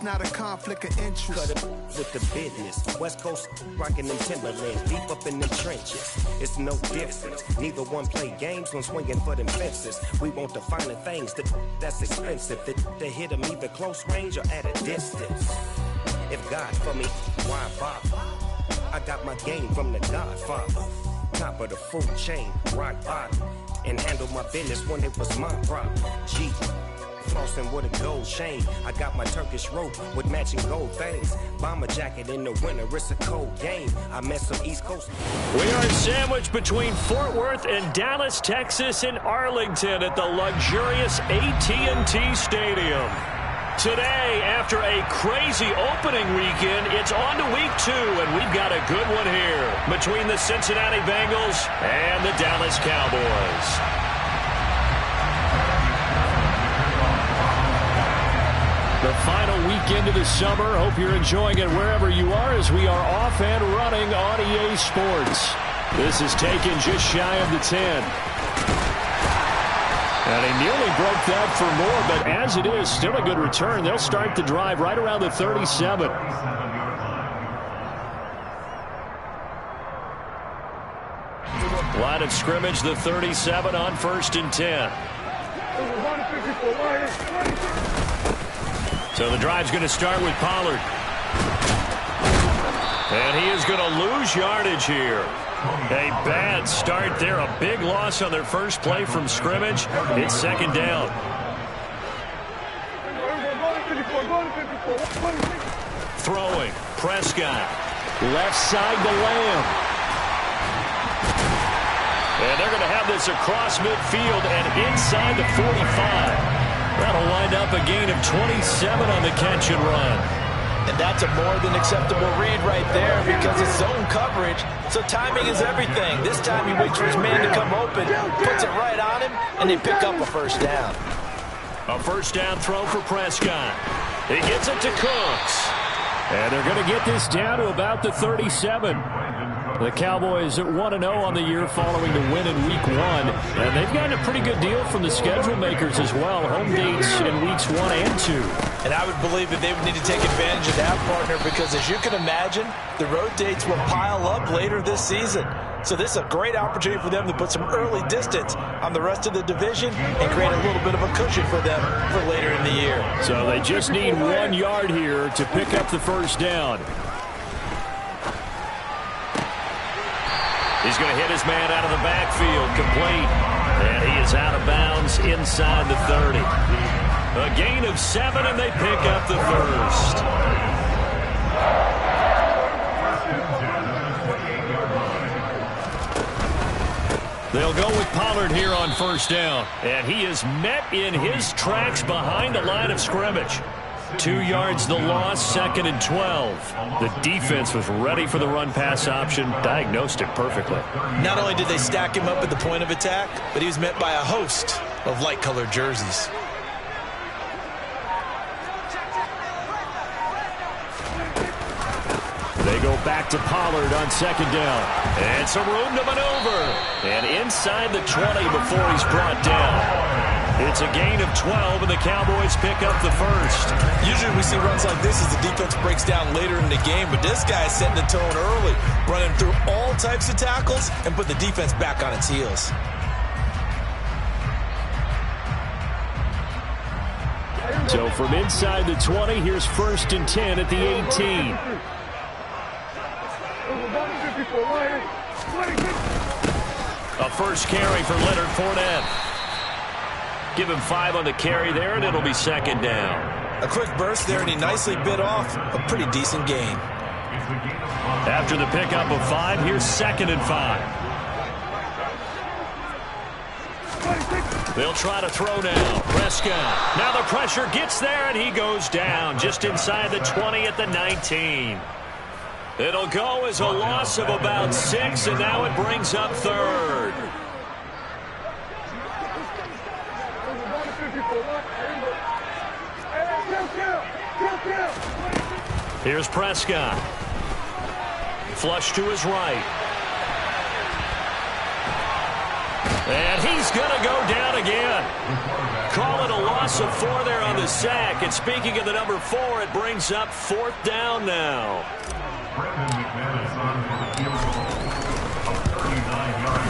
it's not a conflict of interest. Cut it with the business. West Coast rocking them Timberlands, deep up in them trenches. It's no difference. Neither one play games when swinging for them fences. We want the finer things that's expensive. They hit them either close range or at a distance. If God for me, why bother? I got my game from the Godfather. Top of the food chain, rock bottom. And handle my business when it was my problem. G. Flossing with a gold chain. I got my Turkish rope with matching gold things. Bomber jacket in the winter, it's a cold game. I met some East Coast. We are sandwiched between Fort Worth and Dallas, Texas, and Arlington at the luxurious AT&T Stadium. Today, after a crazy opening weekend, it's on to week 2, and we've got a good one here between the Cincinnati Bengals and the Dallas Cowboys. The final weekend of the summer. Hope you're enjoying it wherever you are as we are off and running on EA Sports. This is taken just shy of the 10. And he nearly broke that for more, but as it is, still a good return. They'll start the drive right around the 37. Line of scrimmage, the 37 on 1st and 10. So the drive's going to start with Pollard. And he is going to lose yardage here. A bad start there. A big loss on their first play from scrimmage. It's 2nd down. Throwing. Prescott. Left side to Lamb. And they're going to have this across midfield and inside the 45. That'll wind up a gain of 27 on the catch and run. And that's a more than acceptable read right there because it's zone coverage, so timing is everything. This time he waits for his man to come open, puts it right on him, and they pick up a 1st down. A 1st down throw for Prescott. He gets it to Cooks. And they're going to get this down to about the 37. The Cowboys 1-0 on the year following the win in Week 1. And they've gotten a pretty good deal from the schedule makers as well. Home dates in Weeks 1 and 2. And I would believe that they would need to take advantage of that, partner, because as you can imagine, the road dates will pile up later this season. So this is a great opportunity for them to put some early distance on the rest of the division and create a little bit of a cushion for them for later in the year. So they just need 1 yard here to pick up the 1st down. He's going to hit his man out of the backfield, complete. And he is out of bounds inside the 30. A gain of 7, and they pick up the 1st. They'll go with Pollard here on 1st down. And he is met in his tracks behind the line of scrimmage. 2 yards the loss, 2nd and 12. The defense was ready for the run-pass option, diagnosed it perfectly. Not only did they stack him up at the point of attack, but he was met by a host of light-colored jerseys. They go back to Pollard on 2nd down. And some room to maneuver. And inside the 20 before he's brought down. It's a gain of 12, and the Cowboys pick up the 1st. Usually we see runs like this as the defense breaks down later in the game, but this guy is setting the tone early, running through all types of tackles and put the defense back on its heels. So from inside the 20, here's 1st and 10 at the 18. A first carry for Leonard Fournette. Give him 5 on the carry there, and it'll be 2nd down. A quick burst there, and he nicely bit off a pretty decent gain. After the pickup of 5, here's 2nd and 5. They'll try to throw now. Prescott. Now the pressure gets there, and he goes down just inside the 20 at the 19. It'll go as a loss of about 6, and now it brings up 3rd. Here's Prescott. Flush to his right. And he's going to go down again. Call it a loss of 4 there on the sack. And speaking of the number 4, it brings up 4th down now.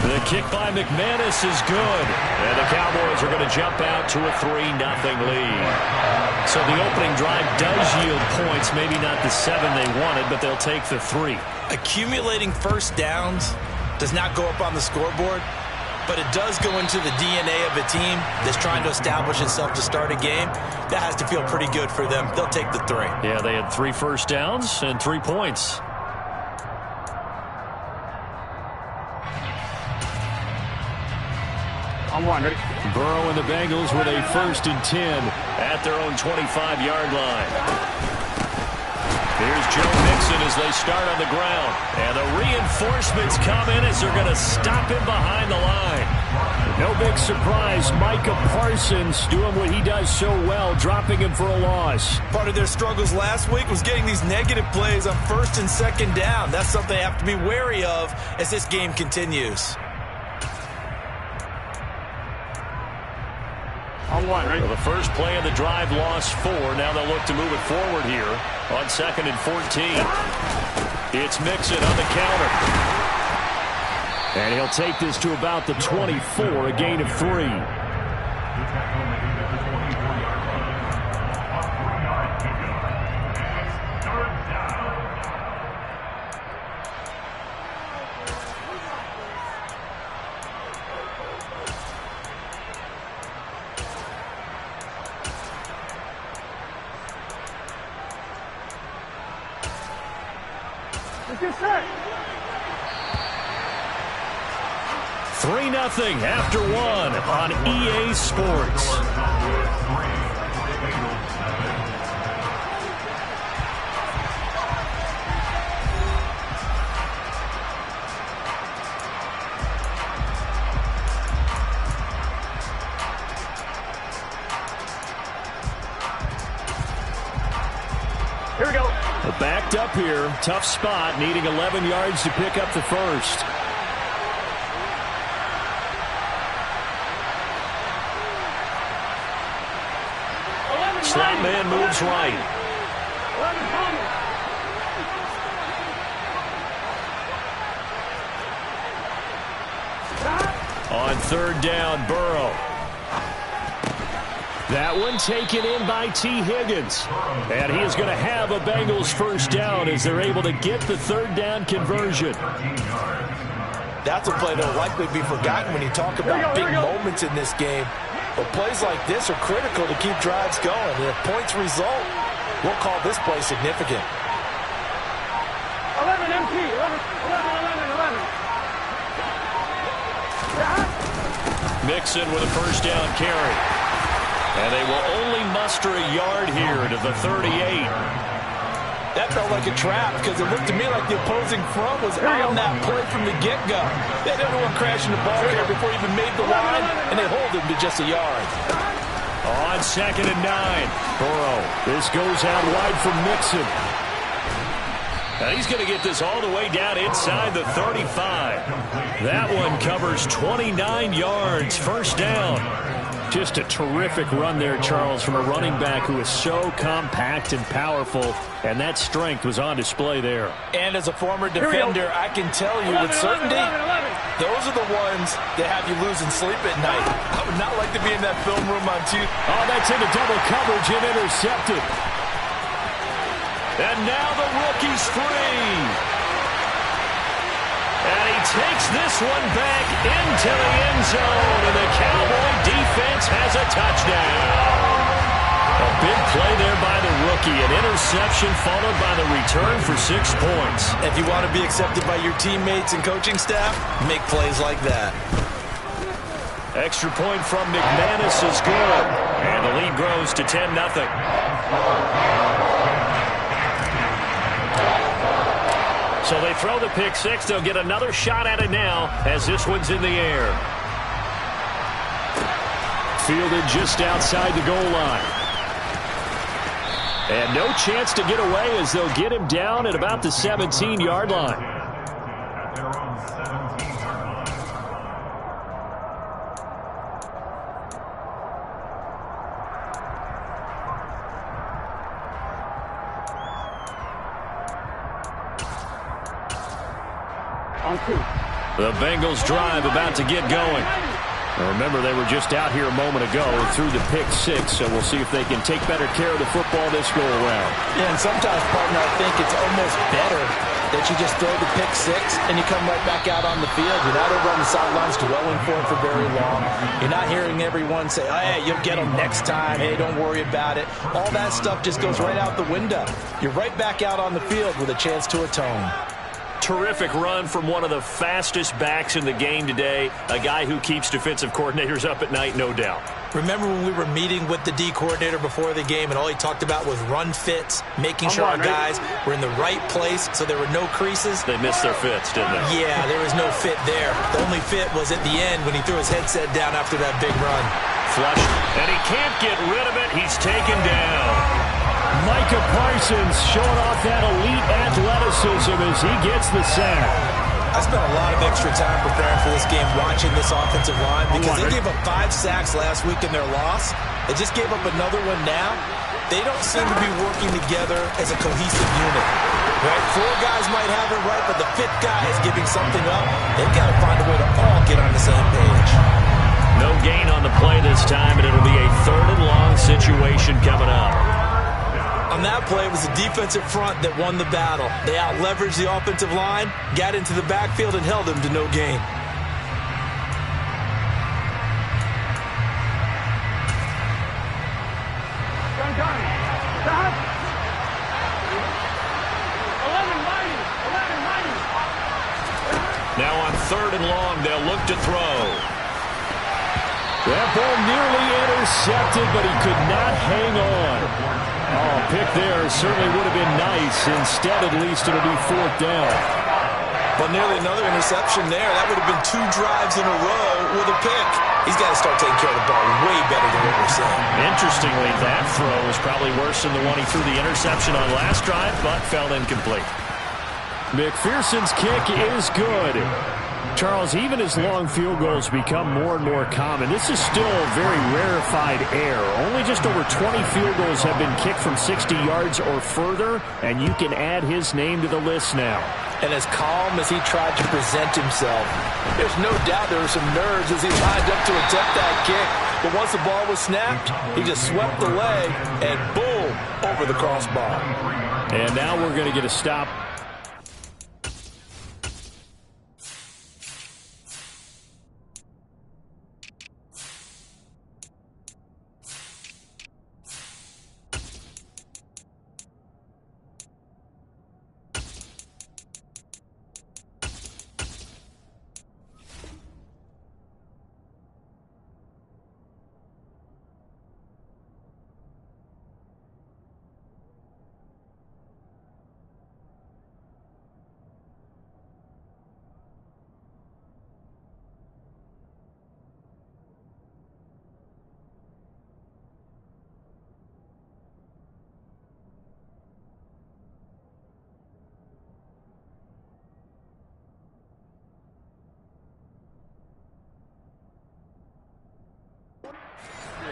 The kick by McManus is good. And the Cowboys are going to jump out to a 3-0 lead. So the opening drive does yield points. Maybe not the 7 they wanted, but they'll take the 3. Accumulating first downs does not go up on the scoreboard, but it does go into the DNA of a team that's trying to establish itself to start a game. That has to feel pretty good for them. They'll take the 3. Yeah, they had 3 first downs and 3 points. I'm one. Ready? Burrow and the Bengals with a 1st and 10 at their own 25-yard line. Here's Joe Mixon as they start on the ground. And the reinforcements come in as they're going to stop him behind the line. No big surprise. Micah Parsons doing what he does so well, dropping him for a loss. Part of their struggles last week was getting these negative plays on 1st and 2nd down. That's something they have to be wary of as this game continues. On one, right? Well, the first play of the drive lost 4. Now they'll look to move it forward here on 2nd and 14. It's Mixon on the counter. And he'll take this to about the 24, a gain of 3. Get set. 3-0 after 1 on EA Sports. Here we go. Backed up here. Tough spot. Needing 11 yards to pick up the 1st. Slot man moves right. On 3rd down, Burrow. That one taken in by T. Higgins. And he is going to have a Bengals 1st down as they're able to get the 3rd down conversion. That's a play that will likely be forgotten when you talk about big moments in this game. But plays like this are critical to keep drives going. And if points result, we'll call this play significant. 11 MT. 11. Mixon with a 1st down carry. And they will only muster a yard here to the 38. That felt like a trap because it looked to me like the opposing front was on that play from the get-go. They had everyone crashing the ball here before he even made the line, and they hold him to just a yard. On 2nd and 9, Burrow. This goes out wide for Mixon. Now he's going to get this all the way down inside the 35. That one covers 29 yards, 1st down. Just a terrific run there, Charles, from a running back who is so compact and powerful, and that strength was on display there. And as a former defender, I can tell you with certainty, those are the ones that have you losing sleep at night. I would not like to be in that film room on Tuesday. Oh, that's into double coverage and intercepted. And now the rookie's free. And he takes this one back into the end zone, and the Cowboy defense has a touchdown. A big play there by the rookie, an interception followed by the return for 6 points. If you want to be accepted by your teammates and coaching staff, make plays like that. Extra point from McManus is good, and the lead grows to 10-0. So they throw the pick 6. They'll get another shot at it now as this one's in the air. Fielded just outside the goal line. And no chance to get away as they'll get him down at about the 17-yard line. On 2. The Bengals drive about to get going. Remember, they were just out here a moment ago through the pick 6, so we'll see if they can take better care of the football this go-around. Yeah, and sometimes, partner, I think it's almost better that you just throw the pick 6 and you come right back out on the field. You're not over on the sidelines dwelling for it for very long. You're not hearing everyone say, oh, hey, you'll get them next time. Hey, don't worry about it. All that stuff just goes right out the window. You're right back out on the field with a chance to atone. Terrific run from one of the fastest backs in the game today, a guy who keeps defensive coordinators up at night, no doubt. Remember when we were meeting with the D coordinator before the game and all he talked about was run fits, making sure our guys were in the right place so there were no creases? They missed their fits, didn't they? Yeah, there was no fit there. The only fit was at the end when he threw his headset down after that big run. Flush, and he can't get rid of it. He's taken down. Micah Parsons showing off that elite athleticism as he gets the sack. I spent a lot of extra time preparing for this game watching this offensive line because they gave up 5 sacks last week in their loss. They just gave up another one now. They don't seem to be working together as a cohesive unit. Right? 4 guys might have it right, but the 5th guy is giving something up. They've got to find a way to all get on the same page. No gain on the play this time, and it'll be a 3rd and long situation coming up. On that play, it was the defensive front that won the battle. They out-leveraged the offensive line, got into the backfield, and held them to no gain. Stop. 11 mighty. Now on 3rd and long, they'll look to throw. That ball nearly intercepted, but he could not hang on. Oh, pick there certainly would have been nice. Instead, at least it'll be 4th down. But nearly another interception there. That would have been 2 drives in a row with a pick. He's got to start taking care of the ball way better than what we're seeing. Interestingly, that throw was probably worse than the one he threw the interception on last drive, but fell incomplete. McPherson's kick is good. Charles, even as long field goals become more and more common, this is still a very rarefied air. Only just over 20 field goals have been kicked from 60 yards or further, and you can add his name to the list now. And as calm as he tried to present himself, there's no doubt there were some nerves as he lined up to attempt that kick. But once the ball was snapped, he just swept the leg and boom, over the crossbar. And now we're going to get a stop.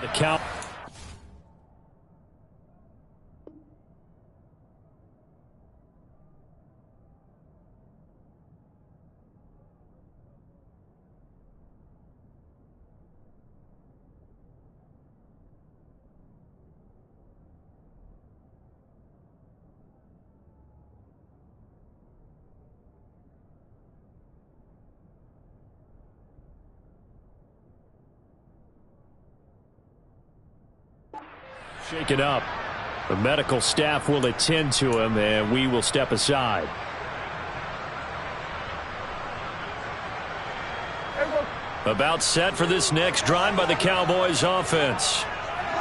The count. Shake it up. The medical staff will attend to him, and we will step aside. About set for this next drive by the Cowboys offense.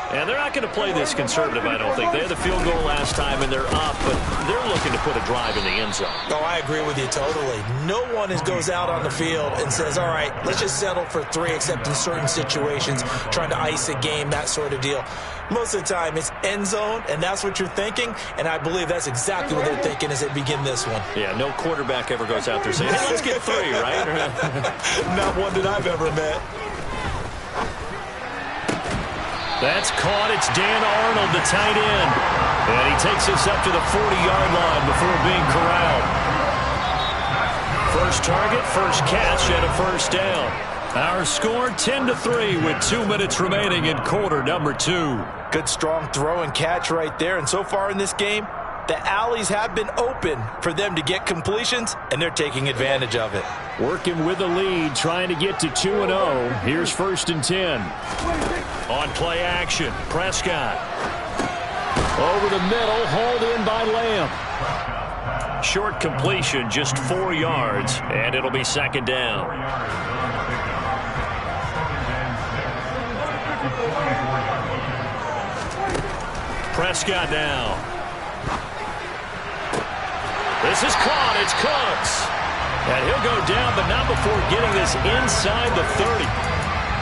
And they're not going to play this conservative, I don't think. They had the field goal last time, and they're up, but they're looking to put a drive in the end zone. Oh, I agree with you totally. No one goes out on the field and says, all right, let's just settle for 3, except in certain situations, trying to ice a game, that sort of deal. Most of the time, it's end zone, and that's what you're thinking, and I believe that's exactly what they're thinking as they begin this one. Yeah, no quarterback ever goes out there saying, hey, let's get 3, right? Not one that I've ever met. That's caught. It's Dan Arnold, the tight end. And he takes us up to the 40-yard line before being corralled. First target, first catch, and a first down. Our score 10-3 with 2 minutes remaining in quarter number 2. Good strong throw and catch right there. And so far in this game, the alleys have been open for them to get completions, and they're taking advantage of it. Working with the lead, trying to get to 2-0. Here's 1st and 10. On play action, Prescott. Over the middle, hauled in by Lamb. Short completion, just 4 yards, and it'll be 2nd down. Prescott now. This is caught. It's Cooks. And he'll go down, but not before getting this inside the 30.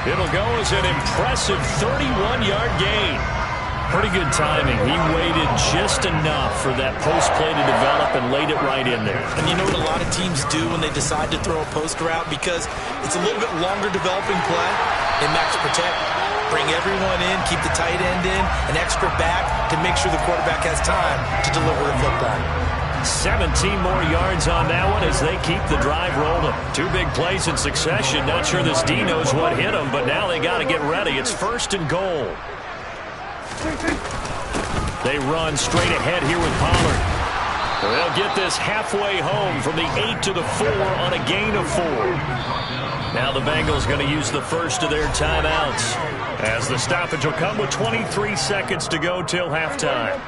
It'll go as an impressive 31-yard gain. Pretty good timing. He waited just enough for that post play to develop and laid it right in there. And you know what a lot of teams do when they decide to throw a post route? Because it's a little bit longer developing play. They max protect, bring everyone in, keep the tight end in, an extra back to make sure the quarterback has time to deliver the football. 17 more yards on that one as they keep the drive rolling. 2 big plays in succession. Not sure this D knows what hit them, but now they got to get ready. It's 1st and goal. They run straight ahead here with Pollard. They'll get this halfway home from the 8 to the 4 on a gain of 4. Now the Bengals going to use the first of their timeouts, as the stoppage will come with 23 seconds to go till halftime.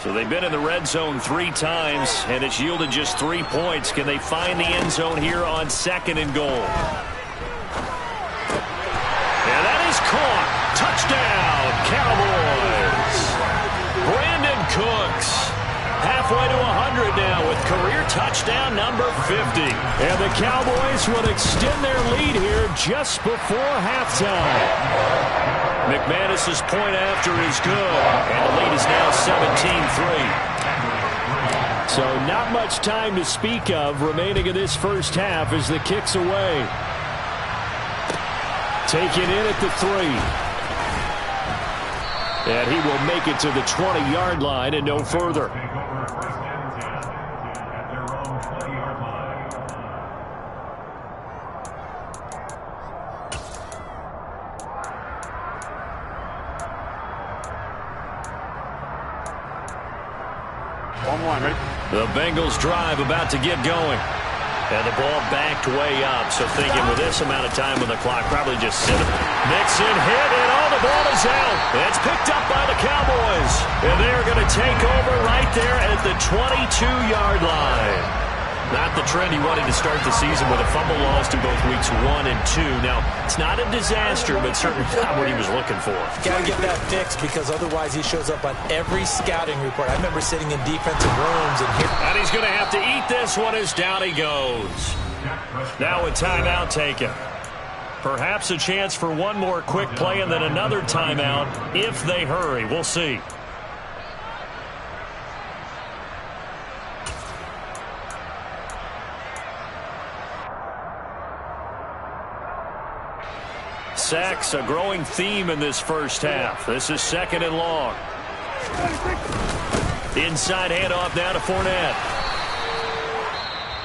So they've been in the red zone 3 times, and it's yielded just 3 points. Can they find the end zone here on 2nd and goal? And that is caught. Touchdown, Cowboys. Brandon Cooks, halfway to 100 now with career touchdown number 50. And the Cowboys will extend their lead here just before halftime. McManus's point after is good, and the lead is now 17-3. So not much time to speak of remaining in this first half as the kick's away. Taken in at the 3. And he will make it to the 20-yard line and no further. The Bengals drive about to get going. And the ball backed way up. So thinking with this amount of time on the clock, probably just sit it. Mixon hit, and all the ball is out. It's picked up by the Cowboys. And they're going to take over right there at the 22-yard line. Not the trend he wanted to start the season with a fumble lost in both weeks 1 and 2. Now, it's not a disaster, but certainly not what he was looking for. Got to get that fixed because otherwise he shows up on every scouting report. I remember sitting in defensive rooms and here. And he's going to have to eat this one as down he goes. Now a timeout taken. Perhaps a chance for one more quick play and then another timeout if they hurry. We'll see. Sacks, a growing theme in this first half. This is 2nd and long. Inside handoff now to Fournette.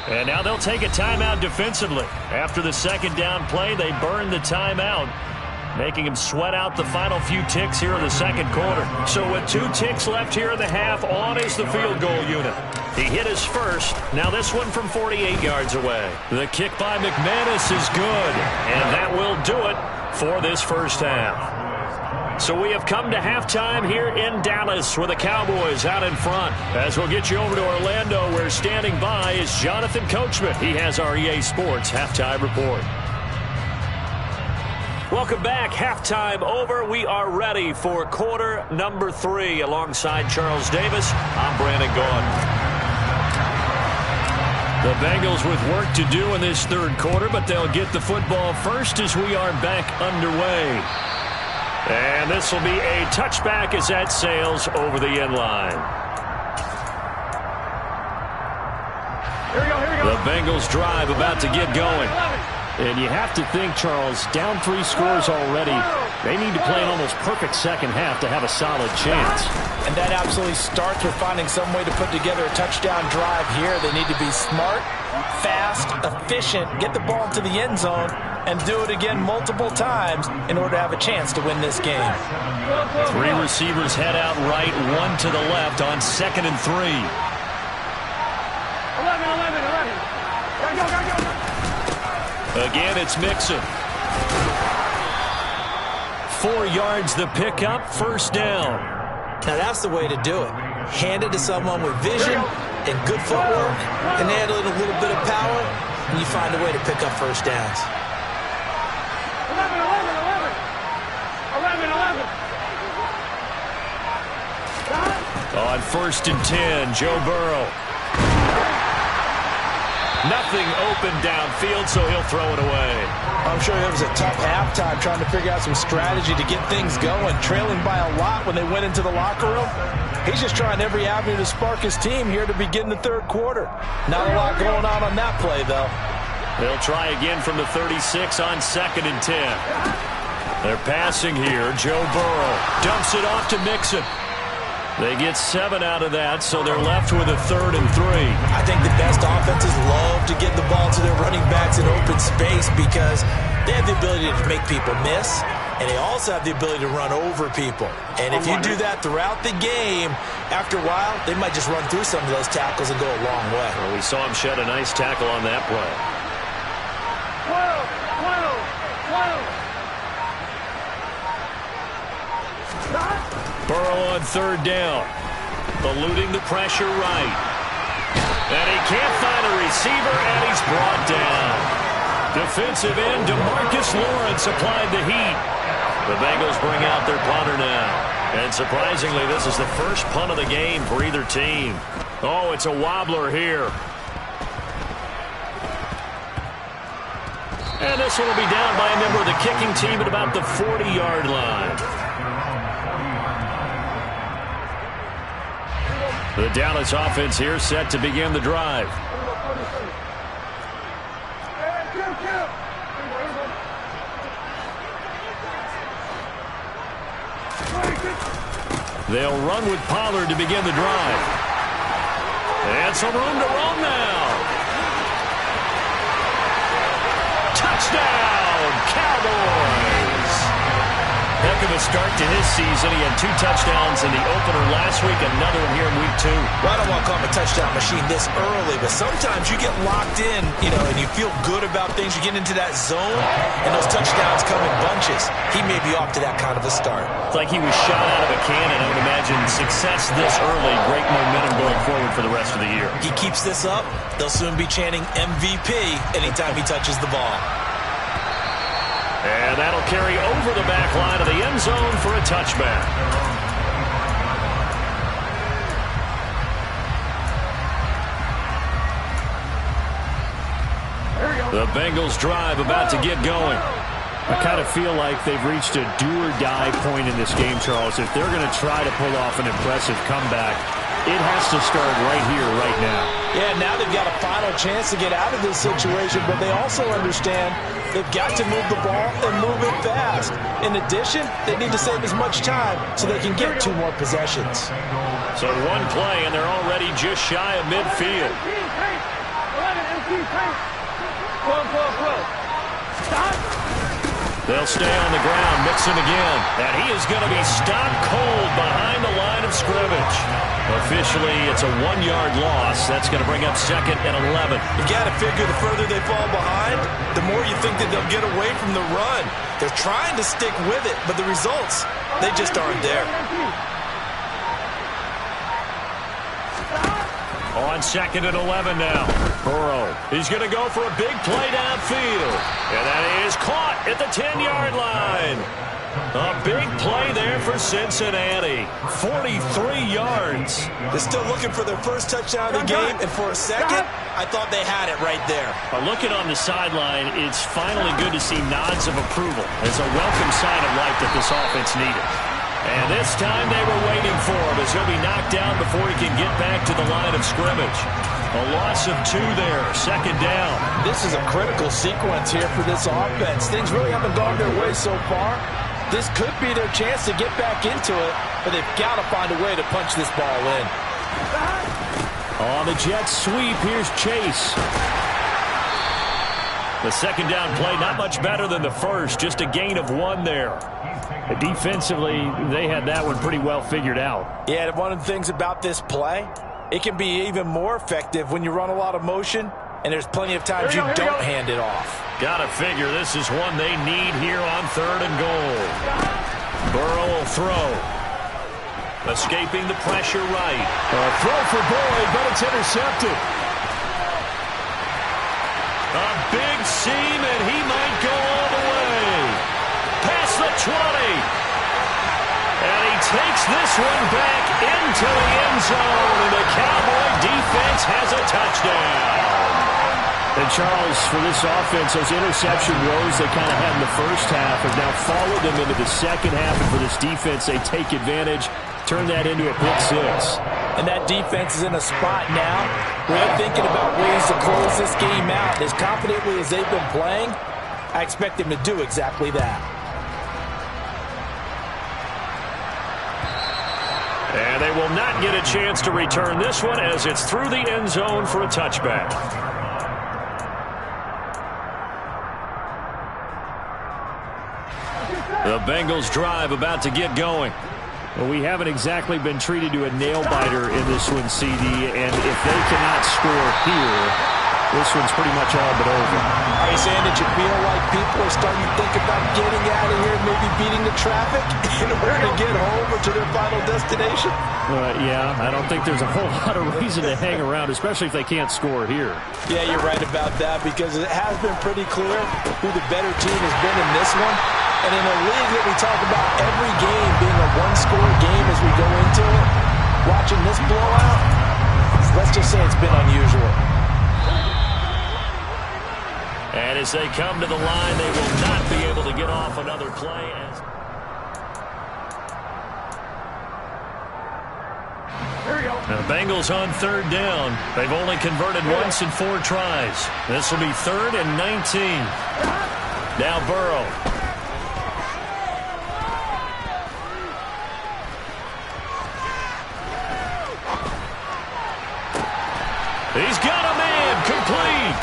And now they'll take a timeout defensively. After the 2nd down play, they burn the timeout, making him sweat out the final few ticks here in the 2nd quarter. So with 2 ticks left here in the half, on is the field goal unit. He hit his first. Now this one from 48 yards away. The kick by McManus is good, and that will do it for this first half. So we have come to halftime here in Dallas with the Cowboys out in front. As we'll get you over to Orlando, where standing by is Jonathan Coachman. He has our EA Sports halftime report. Welcome back. Halftime over. We are ready for quarter number 3. Alongside Charles Davis, I'm Brandon Gaudin. The Bengals with work to do in this 3rd quarter, but they'll get the football first as we are back underway. And this will be a touchback as that sails over the end line. Here we go, here we go. The Bengals drive about to get going. And you have to think, Charles, down 3 scores already. They need to play an almost perfect second half to have a solid chance. And that absolutely starts with finding some way to put together a touchdown drive here. They need to be smart, fast, efficient, get the ball to the end zone, and do it again multiple times in order to have a chance to win this game. 3 receivers head out right, 1 to the left on 2nd and 3. 11. Go. Again, it's Mixon. 4 yards the pickup, first down. Now that's the way to do it. Hand it to someone with vision and good footwork, and add in a little bit of power, and you find a way to pick up first downs. 11. On 1st and 10, Joe Burrow. Nothing open downfield, so he'll throw it away. I'm sure it was a tough halftime trying to figure out some strategy to get things going. Trailing by a lot when they went into the locker room. He's just trying every avenue to spark his team here to begin the 3rd quarter. Not a lot going on that play, though. They'll try again from the 36 on 2nd and 10. They're passing here. Joe Burrow dumps it off to Mixon. They get 7 out of that, so they're left with a 3rd and 3. I think the best offenses love to get the ball to their running backs in open space because they have the ability to make people miss, and they also have the ability to run over people. And if you do that throughout the game, after a while, they might just run through some of those tackles and go a long way. Well, we saw him shed a nice tackle on that play. 12. Burrow on 3rd down. Eluding the pressure right. And he can't find a receiver, and he's brought down. Defensive end DeMarcus Lawrence applied the heat. The Bengals bring out their punter now. And surprisingly, this is the first punt of the game for either team. Oh, it's a wobbler here. And this one will be down by a member of the kicking team at about the 40-yard line. The Dallas offense here set to begin the drive. They'll run with Pollard to begin the drive. And some room to roam now. Touchdown, Cowboys! Heck of a start to his season. He had 2 touchdowns in the opener last week, another one here in week 2. Well, I don't want to call him a touchdown machine this early, but sometimes you get locked in, and you feel good about things. You get into that zone, and those touchdowns come in bunches. He may be off to that kind of a start. It's like he was shot out of a cannon. I would imagine success this early, great momentum going forward for the rest of the year. He keeps this up, they'll soon be chanting MVP anytime he touches the ball. And that'll carry over the back line of the end zone for a touchback. The Bengals drive about to get going. I kind of feel like they've reached a do-or-die point in this game, Charles. If they're going to try to pull off an impressive comeback, it has to start right here, right now. Yeah, now they've got a final chance to get out of this situation, but they also understand they've got to move the ball and move it fast. In addition, they need to save as much time so they can get 2 more possessions. So 1 play, and they're already just shy of midfield. 12. They'll stay on the ground, Mixon again. And he is going to be stopped cold behind the line of scrimmage. Officially, it's a 1-yard loss. That's going to bring up 2nd and 11. You got to figure the further they fall behind, the more you think that they'll get away from the run. They're trying to stick with it, but the results, they just aren't there. On 2nd and 11 now. Burrow. He's going to go for a big play downfield. And that is caught at the 10-yard line. A big play there for Cincinnati. 43 yards. They're still looking for their first touchdown of the game, and for a second, I thought they had it right there. Looking on the sideline, it's finally good to see nods of approval. It's a welcome sign of life that this offense needed. And this time they were waiting for him as he'll be knocked down before he can get back to the line of scrimmage. A loss of 2 there, 2nd down. This is a critical sequence here for this offense. Things really haven't gone their way so far. This could be their chance to get back into it, but they've got to find a way to punch this ball in. On the jet sweep, here's Chase. The second down play, not much better than the first, just a gain of 1 there. Defensively, they had that one pretty well figured out. Yeah, one of the things about this play, it can be even more effective when you run a lot of motion, and there's plenty of times you don't hand it off. Gotta figure this is one they need here on 3rd and goal. Burrow will throw. Escaping the pressure right. Throw for Boyd, but it's intercepted. A big seam, and he might go all the way. Past the 20. And he takes this one back into the end zone, and the Cowboy defense has a touchdown. And Charles, for this offense, those interception woes they kind of had in the first half have now followed them into the second half. And for this defense, they take advantage, turn that into a pick 6. And that defense is in a spot now where they're thinking about ways to close this game out. As confidently as they've been playing, I expect them to do exactly that. And they will not get a chance to return this one as it's through the end zone for a touchback. The Bengals drive about to get going. Well, we haven't exactly been treated to a nail-biter in this one, CD, and if they cannot score here, this one's pretty much all but over. Are you saying that you feel like people are starting to think about getting out of here, maybe beating the traffic in order to get home or to their final destination? Yeah, I don't think there's a whole lot of reason to hang around, especially if they can't score here. Yeah, you're right about that because it has been pretty clear who the better team has been in this one. And in a league that we talk about every game being a one-score game as we go into it, watching this blowout, let's just say it's been unusual. And as they come to the line, they will not be able to get off another play. Here we go. Now, the Bengals on 3rd down. They've only converted once in 4 tries. This will be 3rd and 19. Now Burrow. He's got a man complete.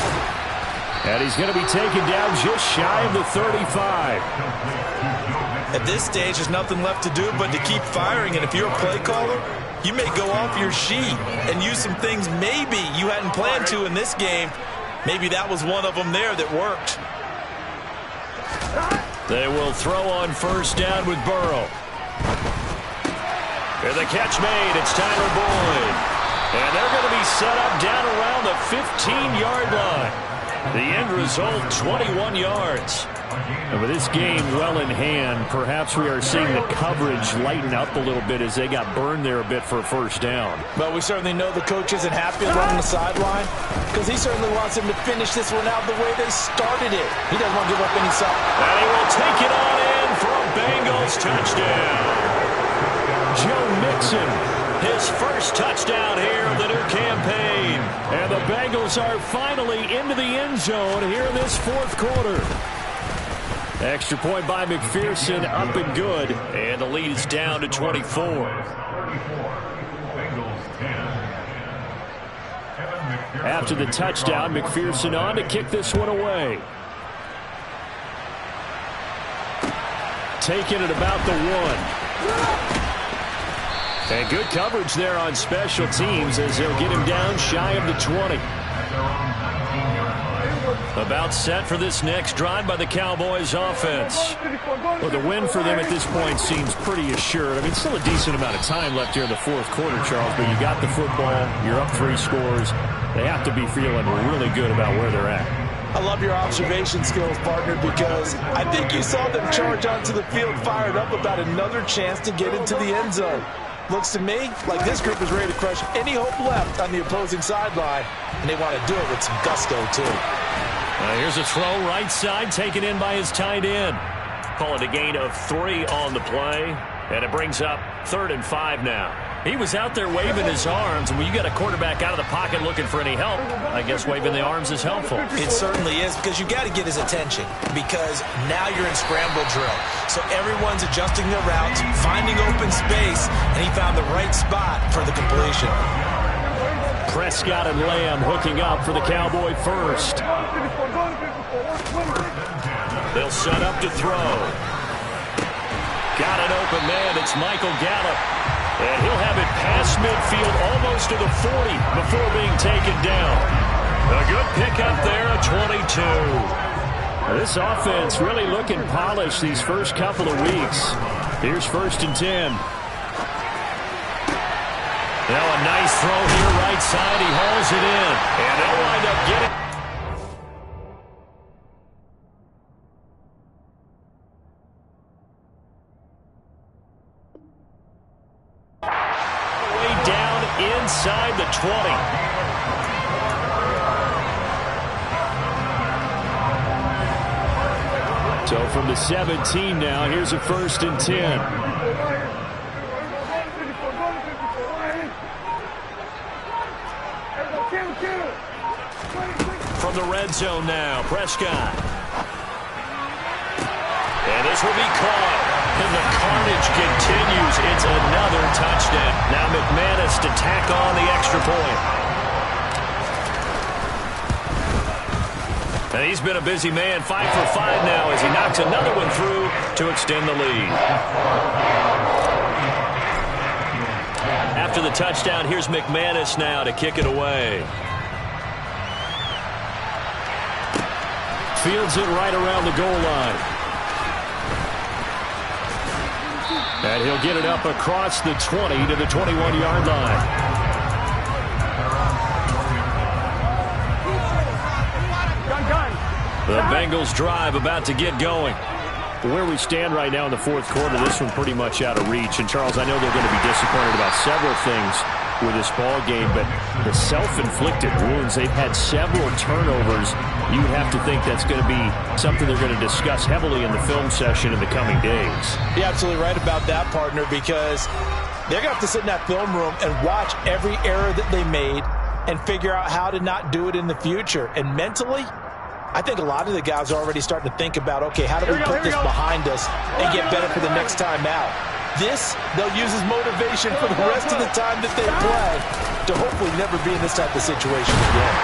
And he's going to be taken down just shy of the 35. At this stage, there's nothing left to do but to keep firing. And if you're a play caller, you may go off your sheet and use some things maybe you hadn't planned to in this game. Maybe that was one of them there that worked. They will throw on 1st down with Burrow. And the catch made. It's Tyler Boyd. And they're going to be set up down around the 15-yard line. The end result, 21 yards. And with this game well in hand, perhaps we are seeing the coverage lighten up a little bit as they got burned there a bit for a 1st down. But we certainly know the coach isn't happy along the sideline because he certainly wants them to finish this one out the way they started it. He doesn't want to give up any side. And he will take it on in for a Bengals touchdown. Joe Mixon. His first touchdown here of the new campaign. And the Bengals are finally into the end zone here in this 4th quarter. Extra point by McPherson, up and good. And the lead is down to 24. After the touchdown, McPherson on to kick this one away. Taking it about the 1. And good coverage there on special teams as they'll get him down shy of the 20. About set for this next drive by the Cowboys offense. Well, the win for them at this point seems pretty assured. I mean, still a decent amount of time left here in the 4th quarter, Charles, but you got the football, you're up 3 scores. They have to be feeling really good about where they're at. I love your observation skills, partner, because I think you saw them charge onto the field fired up about another chance to get into the end zone. Looks to me like this group is ready to crush any hope left on the opposing sideline, and they want to do it with some gusto, too. Here's a throw right side taken in by his tight end. Call it a gain of 3 on the play, and it brings up 3rd and 5 now. He was out there waving his arms, and when you got a quarterback out of the pocket looking for any help, I guess waving the arms is helpful. It certainly is, because you got to get his attention, because now you're in scramble drill. So everyone's adjusting their routes, finding open space, and he found the right spot for the completion. Prescott and Lamb hooking up for the Cowboy first. They'll set up to throw. Got an open man. It's Michael Gallup. And he'll have it past midfield almost to the 40 before being taken down. A good pickup there, a 22. This offense really looking polished these first couple of weeks. Here's 1st and 10. Now a nice throw here, right side. He hauls it in. And they'll wind up getting... way down inside the 20. So from the 17 now, here's a 1st and 10. From the red zone now, Prescott. And this will be caught. And the carnage continues. It's another touchdown. Now McManus to tack on the extra point. And he's been a busy man, 5 for 5 now as he knocks another one through to extend the lead. After the touchdown, here's McManus now to kick it away. Fields it right around the goal line. And he'll get it up across the 20 to the 21-yard line. The Bengals drive about to get going. Where we stand right now in the 4th quarter, this one pretty much out of reach. And, Charles, I know they're going to be disappointed about several things with this ball game, but the self-inflicted wounds, they've had several turnovers. You have to think that's going to be something they're going to discuss heavily in the film session in the coming days. You're absolutely right about that, partner, because they're going to have to sit in that film room and watch every error that they made and figure out how to not do it in the future. And mentally, I think a lot of the guys are already starting to think about, okay, how do we put this behind us and get better for the next time out? This, they'll use as motivation for the rest of the time that they play to hopefully never be in this type of situation again.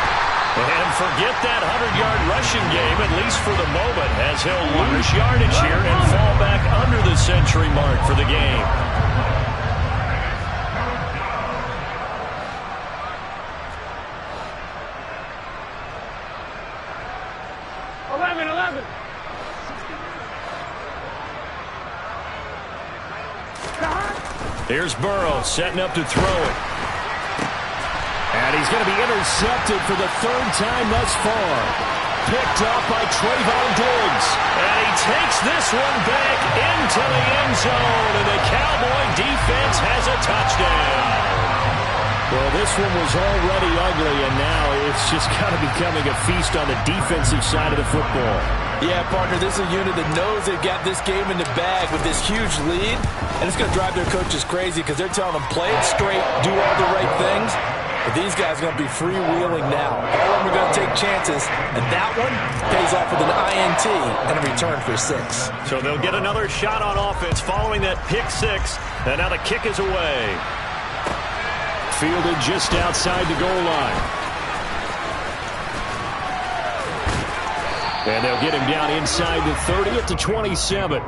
And forget that 100-yard rushing game, at least for the moment, as he'll lose yardage here and fall back under the century mark for the game. Here's Burrow setting up to throw it. And he's going to be intercepted for the 3rd time thus far. Picked up by Trayvon Diggs. And he takes this one back into the end zone. And the Cowboy defense has a touchdown. Well, this one was already ugly, and now it's just kind of becoming a feast on the defensive side of the football. Yeah, partner, this is a unit that knows they've got this game in the bag with this huge lead, and it's going to drive their coaches crazy because they're telling them, play it straight, do all the right things. But these guys are going to be freewheeling now. All of them are going to take chances, and that one pays off with an INT and a return for 6. So they'll get another shot on offense following that pick 6, and now the kick is away. Fielded just outside the goal line. And they'll get him down inside the 30 at the 27.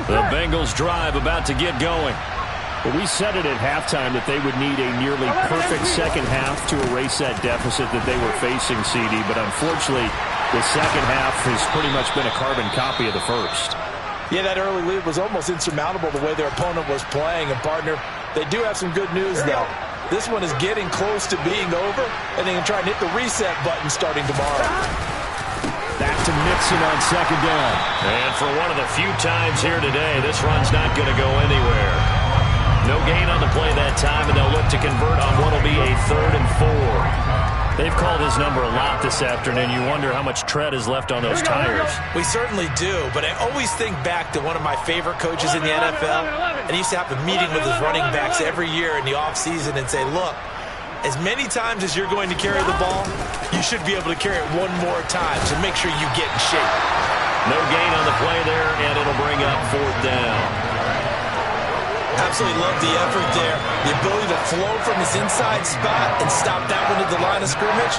The Bengals drive about to get going. Well, we said it at halftime that they would need a nearly perfect second half to erase that deficit that they were facing, CD. But unfortunately, the second half has pretty much been a carbon copy of the first. Yeah, that early lead was almost insurmountable the way their opponent was playing. And, partner, they do have some good news, though. This one is getting close to being over, and they can try and hit the reset button starting tomorrow. Back to Mixon on second down. And for one of the few times here today, this run's not going to go anywhere. No gain on the play that time, and they'll look to convert on what will be a 3rd and 4. They've called his number a lot this afternoon. You wonder how much tread is left on those tires. We certainly do, but I always think back to one of my favorite coaches in the NFL, and he used to have a meeting with his running backs every year in the offseason and say, look, as many times as you're going to carry the ball, you should be able to carry it one more time, so make sure you get in shape. No gain on the play there, and it'll bring up 4th down. Absolutely love the effort there. The ability to flow from his inside spot and stop that one at the line of scrimmage.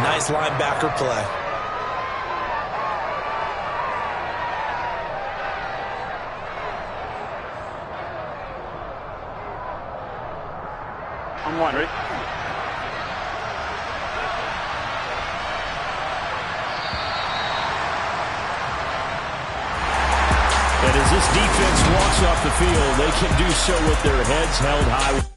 Nice linebacker play. I'm one, ready? And as this defense walks off the field, they can do so with their heads held high.